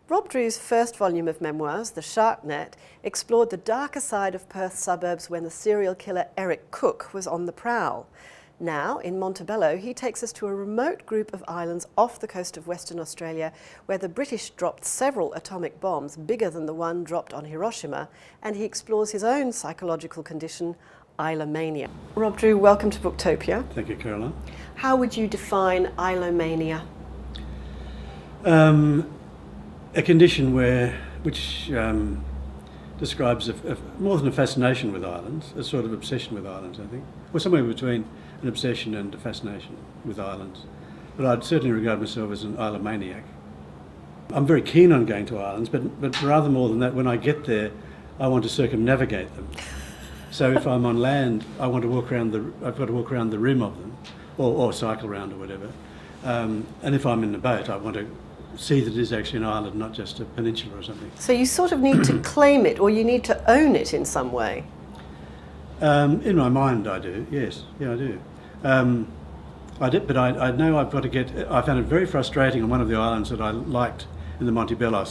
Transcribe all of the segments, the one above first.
Rob Drewe's first volume of memoirs, The Shark Net, explored the darker side of Perth suburbs when the serial killer Eric Cook was on the prowl. Now, in Montebello, he takes us to a remote group of islands off the coast of Western Australia where the British dropped several atomic bombs bigger than the one dropped on Hiroshima, and he explores his own psychological condition, Islomania. Rob Drewe, welcome to Booktopia. Thank you, Caroline. How would you define Islomania? A condition which describes more than a fascination with islands, a sort of obsession with islands, I think. Or somewhere between an obsession and a fascination with islands. But I'd certainly regard myself as an Islomaniac. I'm very keen on going to islands, but rather more than that, when I get there, I want to circumnavigate them. So if I'm on land, I've got to walk around the rim of them, or cycle around or whatever. And if I'm in the boat, I want to see that it is actually an island, not just a peninsula or something. So you sort of need to claim it, or you need to own it in some way. In my mind, I do. Yes, yeah, I do. But I know I've got to get. I found it very frustrating on one of the islands that I liked in the Montebello,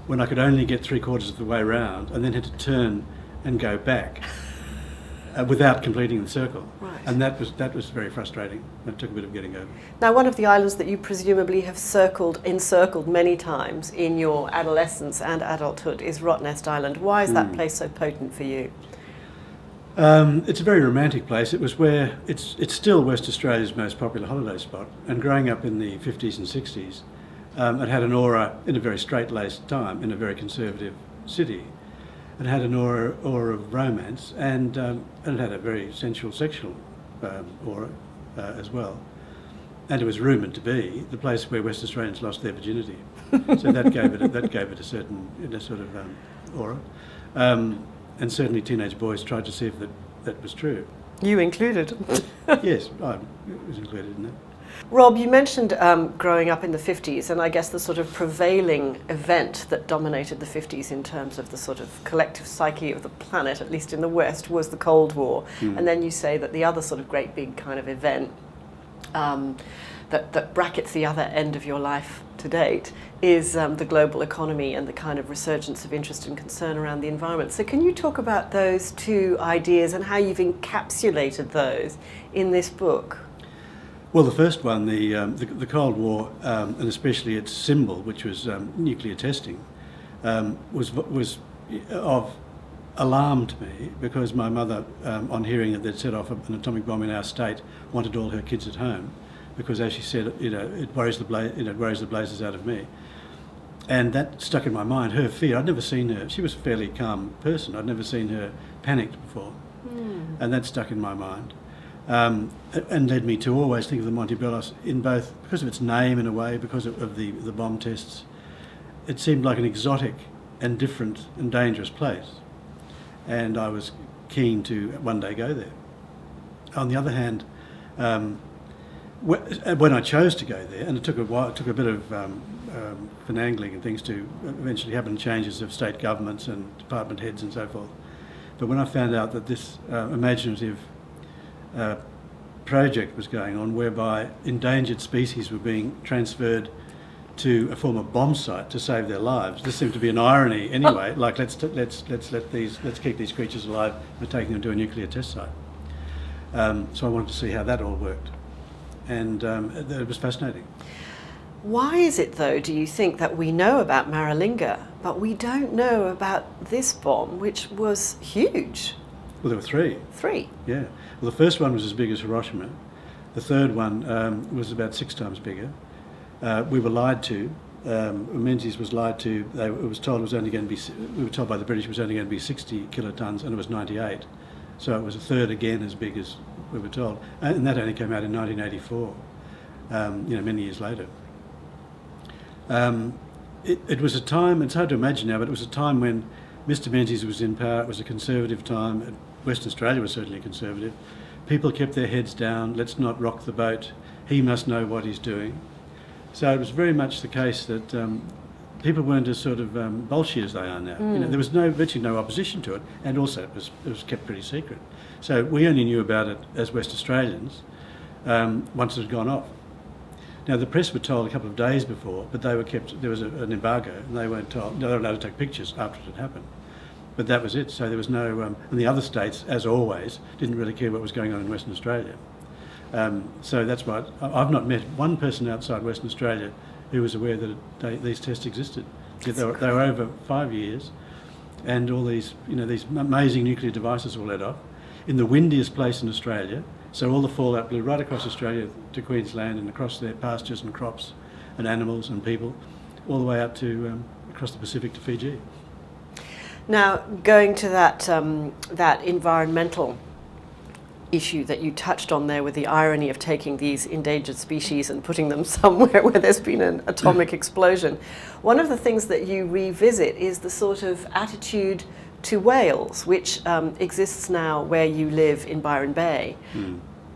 when I could only get 3/4 of the way round, and then had to turn and go back without completing the circle. Right. And that was very frustrating. It took a bit of getting over. Now, one of the islands that you presumably have encircled many times in your adolescence and adulthood is Rottnest Island. Why is that place so potent for you? It's a very romantic place. It was where it's still West Australia's most popular holiday spot. And growing up in the 50s and 60s, it had an aura in a very straight-laced time in a very conservative city. It had an aura of romance, and it had a very sensual sexual aura as well. And it was rumoured to be the place where West Australians lost their virginity. So that gave it a certain sort of aura. And certainly teenage boys tried to see if that was true. You included. Yes, I was included in that. Rob, you mentioned growing up in the 50s, and I guess the sort of prevailing event that dominated the 50s in terms of the sort of collective psyche of the planet, at least in the West, was the Cold War. And then you say that the other sort of great big kind of event that brackets the other end of your life to date is the global economy and the kind of resurgence of interest and concern around the environment. So can you talk about those two ideas and how you've encapsulated those in this book? Well, the first one, the Cold War, and especially its symbol, which was nuclear testing, was of alarm to me, because my mother, on hearing that they'd set off an atomic bomb in our state, wanted all her kids at home, because, as she said, it worries the blazes out of me. And that stuck in my mind. Her fear. I'd never seen her. She was a fairly calm person. I'd never seen her panicked before, and that stuck in my mind. And led me to always think of the Montebello in both, because of its name in a way, because of the bomb tests. It seemed like an exotic and different and dangerous place, and I was keen to one day go there. On the other hand, when I chose to go there, and it took a while, it took a bit of finagling and things to eventually happen, changes of state governments and department heads and so forth. But when I found out that this imaginative project was going on, whereby endangered species were being transferred to a former bomb site to save their lives. This seemed to be an irony anyway. Like let's keep these creatures alive. We're taking them to a nuclear test site. So I wanted to see how that all worked, and it was fascinating. Why is it, though, do you think, that we know about Maralinga, but we don't know about this bomb, which was huge? Well, there were three. Three? Yeah. Well, the first one was as big as Hiroshima. The third one was about 6 times bigger. We were lied to. Menzies was lied to. We were told by the British it was only going to be 60 kilotons, and it was 98. So it was a third again as big as we were told. And that only came out in 1984, many years later. It was a time, it's hard to imagine now, but it was a time when Mr Menzies was in power. It was a conservative time. Western Australia was certainly conservative. People kept their heads down. Let's not rock the boat. He must know what he's doing. So it was very much the case that people weren't as sort of bolshy as they are now. There was virtually no opposition to it, and also it was kept pretty secret. So we only knew about it as West Australians once it had gone off. Now, the press were told a couple of days before, but they were kept, there was an embargo, and they weren't told, they were allowed to take pictures after it had happened. But that was it, so there was no, and the other states, as always, didn't really care what was going on in Western Australia. So that's why I've not met one person outside Western Australia who was aware that these tests existed. Yet they were over 5 years, and all these, these amazing nuclear devices were let off in the windiest place in Australia. So all the fallout blew right across Australia to Queensland and across their pastures and crops and animals and people, all the way out to across the Pacific to Fiji. Now, going to that environmental issue that you touched on there, with the irony of taking these endangered species and putting them somewhere where there's been an atomic explosion, one of the things that you revisit is the sort of attitude to whales, which exists now where you live in Byron Bay.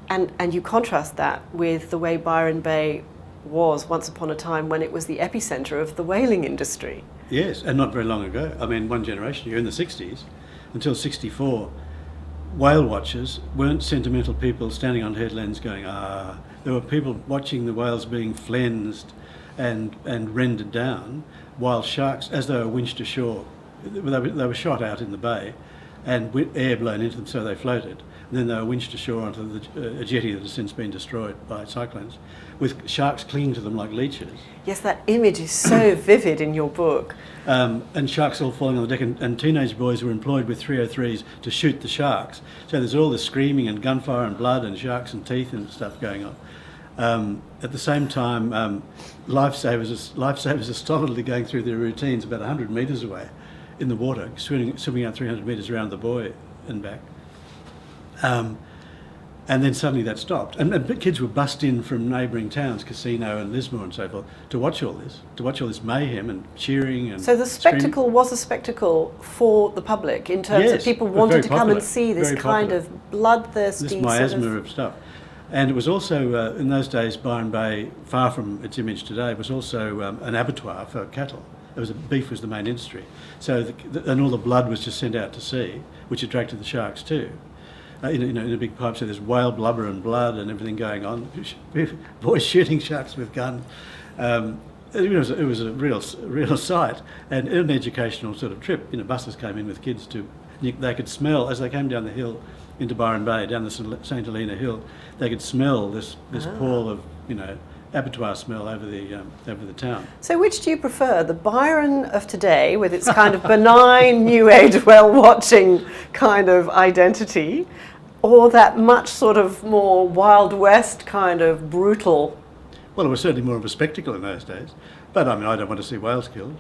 And you contrast that with the way Byron Bay was once upon a time, when it was the epicenter of the whaling industry. Yes, and not very long ago. I mean, one generation ago, in the 60s, until 64, whale watchers weren't sentimental people standing on headlands going, ah. There were people watching the whales being flensed and rendered down, while sharks, as they were winched ashore, they were shot out in the bay and air blown into them, so they floated. And then they were winched ashore onto a jetty that has since been destroyed by cyclones, with sharks clinging to them like leeches. Yes, that image is so vivid in your book. And sharks all falling on the deck, and teenage boys were employed with 303s to shoot the sharks. So there's all this screaming and gunfire and blood and sharks and teeth and stuff going on. At the same time, lifesavers are stolidly going through their routines about 100 metres away in the water, swimming out 300 metres around the buoy and back. And then suddenly that stopped. And kids were bussed in from neighbouring towns, Casino and Lismore and so forth, to watch all this mayhem and cheering and So the spectacle was a spectacle for the public, in terms of people wanted to come and see this kind of bloodthirsty this miasma of stuff. And it was also, in those days, Byron Bay, far from its image today, was also an abattoir for cattle. Beef was the main industry. So, and all the blood was just sent out to sea, which attracted the sharks too. In a big pipe, so there's whale blubber and blood and everything going on. Boys shooting sharks with guns. It was a real sight, and an educational sort of trip. Buses came in with kids they could smell as they came down the hill into Byron Bay, down the St Helena Hill. They could smell this pall of abattoir smell over the town. So which do you prefer, the Byron of today, with its kind of benign new age whale watching kind of identity, or that much sort of more Wild West kind of brutal? Well, it was certainly more of a spectacle in those days, but I mean, I don't want to see whales killed.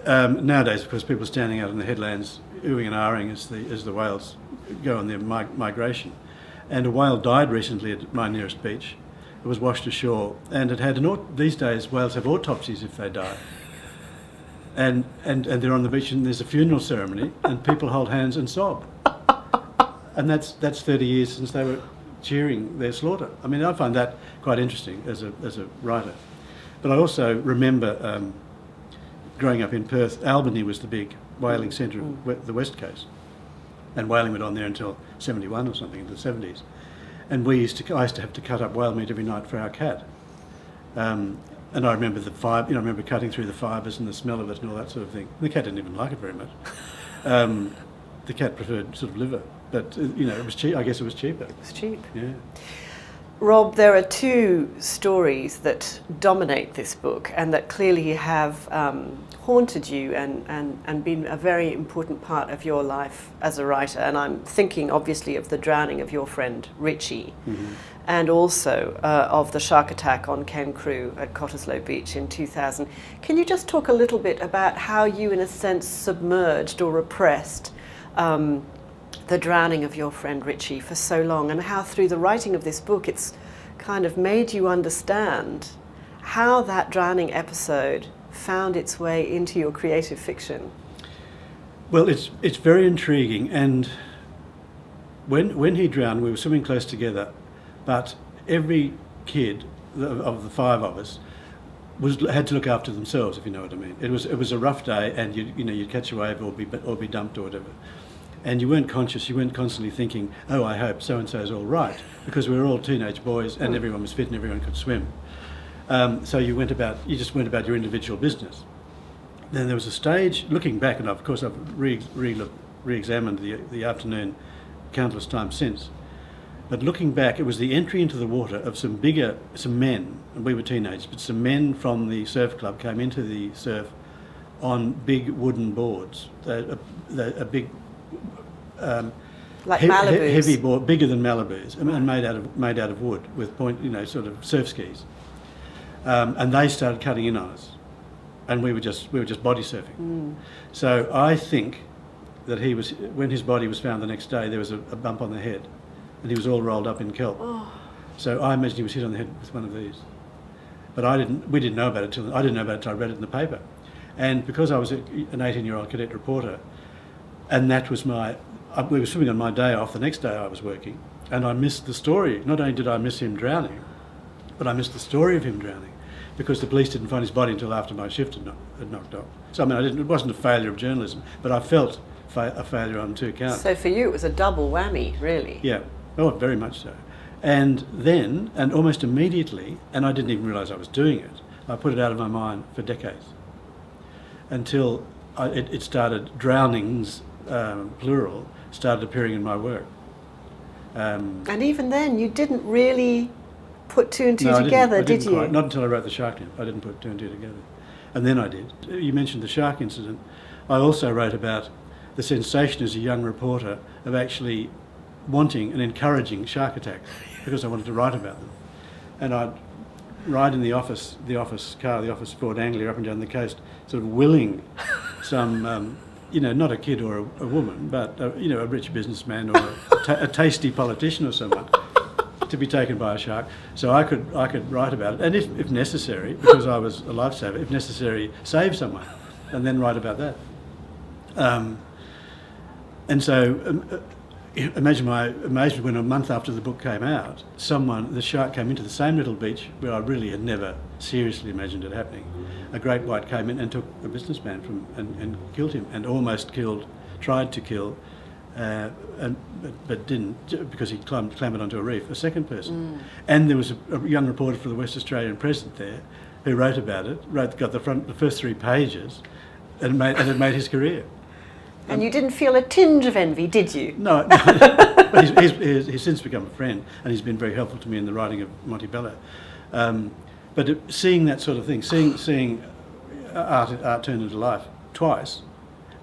Nowadays, of course, people standing out on the headlands oohing and ahhing as the whales go on their migration. And a whale died recently at my nearest beach. It was washed ashore, and these days whales have autopsies if they die. And they're on the beach, and there's a funeral ceremony, and people hold hands and sob. And that's 30 years since they were cheering their slaughter. I mean, I find that quite interesting as a writer. But I also remember growing up in Perth, Albany was the big whaling centre of the West Coast, and whaling went on there until 71 or something, in the 70s. And I used to have to cut up whale meat every night for our cat. And I remember I remember cutting through the fibres and the smell of it and all that sort of thing. The cat didn't even like it very much. The cat preferred sort of liver, but it was cheap. I guess it was cheaper. It was cheap. Yeah. Rob, there are two stories that dominate this book and that clearly have haunted you and been a very important part of your life as a writer. And I'm thinking obviously of the drowning of your friend Richie, and also of the shark attack on Ken Crew at Cottesloe Beach in 2000. Can you just talk a little bit about how you, in a sense, submerged or repressed the drowning of your friend Richie for so long, and how through the writing of this book it's kind of made you understand how that drowning episode found its way into your creative fiction? Well, it's very intriguing, and when he drowned, we were swimming close together, but every kid of the five of us had to look after themselves, if you know what I mean. It was a rough day, and you'd catch a wave or be dumped or whatever. And you weren't conscious, you weren't constantly thinking, oh, I hope so-and-so's all right, because we were all teenage boys and everyone was fit and everyone could swim. So you just went about your individual business. Then there was a stage, looking back, and of course I've re-examined the afternoon countless times since, but looking back, it was the entry into the water of some men, and we were teenagers, but some men from the surf club came into the surf on big wooden boards, a big... like Malibus. Heavy board, bigger than Malibus, and made out of wood with sort of surf skis. And they started cutting in on us, and we were just body surfing. So I think that when his body was found the next day, there was a bump on the head, and he was all rolled up in kelp. Oh. So I imagine he was hit on the head with one of these. But we didn't know about it I didn't know about it till I read it in the paper, and because I was an 18-year-old cadet reporter, and that was we were swimming on my day off. The next day I was working, and I missed the story. Not only did I miss him drowning, but I missed the story of him drowning, because the police didn't find his body until after my shift had knocked off. So I mean, it wasn't a failure of journalism, but I felt a failure on two counts. So for you, it was a double whammy, really. Yeah, oh, very much so. And then, and almost immediately, and I didn't even realise I was doing it, I put it out of my mind for decades, until it started, drownings, plural, started appearing in my work. And even then, you didn't really put two and two together, did you? Quite. Not until I wrote The Shark Net. I didn't put two and two together. And then I did. You mentioned the shark incident. I also wrote about the sensation as a young reporter of actually wanting and encouraging shark attacks, because I wanted to write about them. And I'd ride in the office Ford Anglia up and down the coast, sort of willing some, not a kid or a woman, but a rich businessman or a tasty politician or someone to be taken by a shark. So I could write about it, and if necessary, because I was a lifesaver, if necessary, save someone, and then write about that. And so imagine my amazement when a month after the book came out, the shark came into the same little beach where I really had never seriously imagined it happening. A great white came in and took a businessman and killed him, and tried to kill, but didn't, because he clambered onto a reef, a second person. And there was a young reporter for the West Australian Present there who wrote about it, got the first 3 pages, and it made his career. And you didn't feel a tinge of envy, did you? No. But he's since become a friend, and he's been very helpful to me in the writing of Montebello. But seeing that sort of thing, seeing art turn into life twice,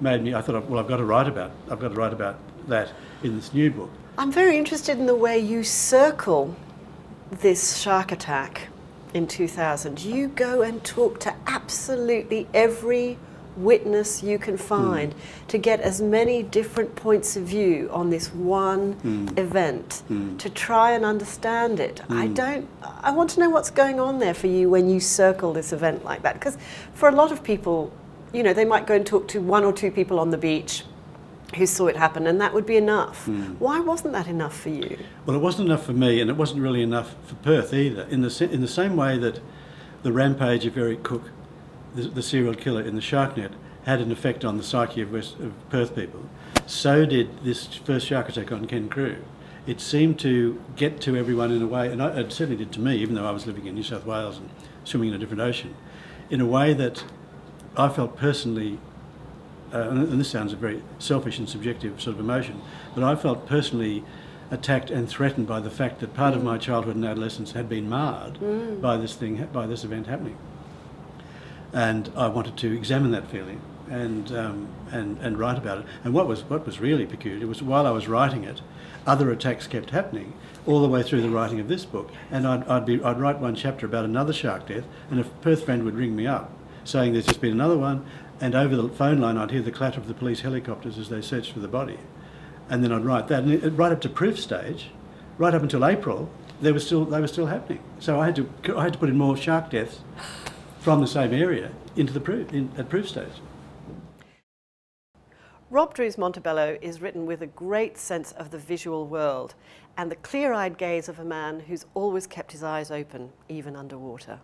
made me. I thought, well, I've got to write about that in this new book. I'm very interested in the way you circle this shark attack in 2000. You go and talk to absolutely every witness you can find to get as many different points of view on this one event, to try and understand it. I want to know what's going on there for you when you circle this event like that, because for a lot of people, they might go and talk to 1 or 2 people on the beach who saw it happen, and that would be enough. Why wasn't that enough for you? Well, it wasn't enough for me, and it wasn't really enough for Perth either, in the same way that the rampage of Eric Cook, the serial killer in the Shark Net, had an effect on the psyche of Perth people. So did this first shark attack on Ken Crew. It seemed to get to everyone in a way, and it certainly did to me, even though I was living in New South Wales and swimming in a different ocean, in a way that I felt personally, and this sounds a very selfish and subjective sort of emotion, but I felt personally attacked and threatened by the fact that part of my childhood and adolescence had been marred by this event happening. And I wanted to examine that feeling and write about it. And what was really peculiar was, while I was writing it, other attacks kept happening all the way through the writing of this book. And I'd write one chapter about another shark death, and a Perth friend would ring me up saying there's just been another one, and over the phone line I'd hear the clatter of the police helicopters as they searched for the body. And then I'd write that, and right up to proof stage, right up until April, they were still happening. So I had to put in more shark deaths from the same area into the at proof stage. Rob Drewe's Montebello is written with a great sense of the visual world and the clear-eyed gaze of a man who's always kept his eyes open, even underwater.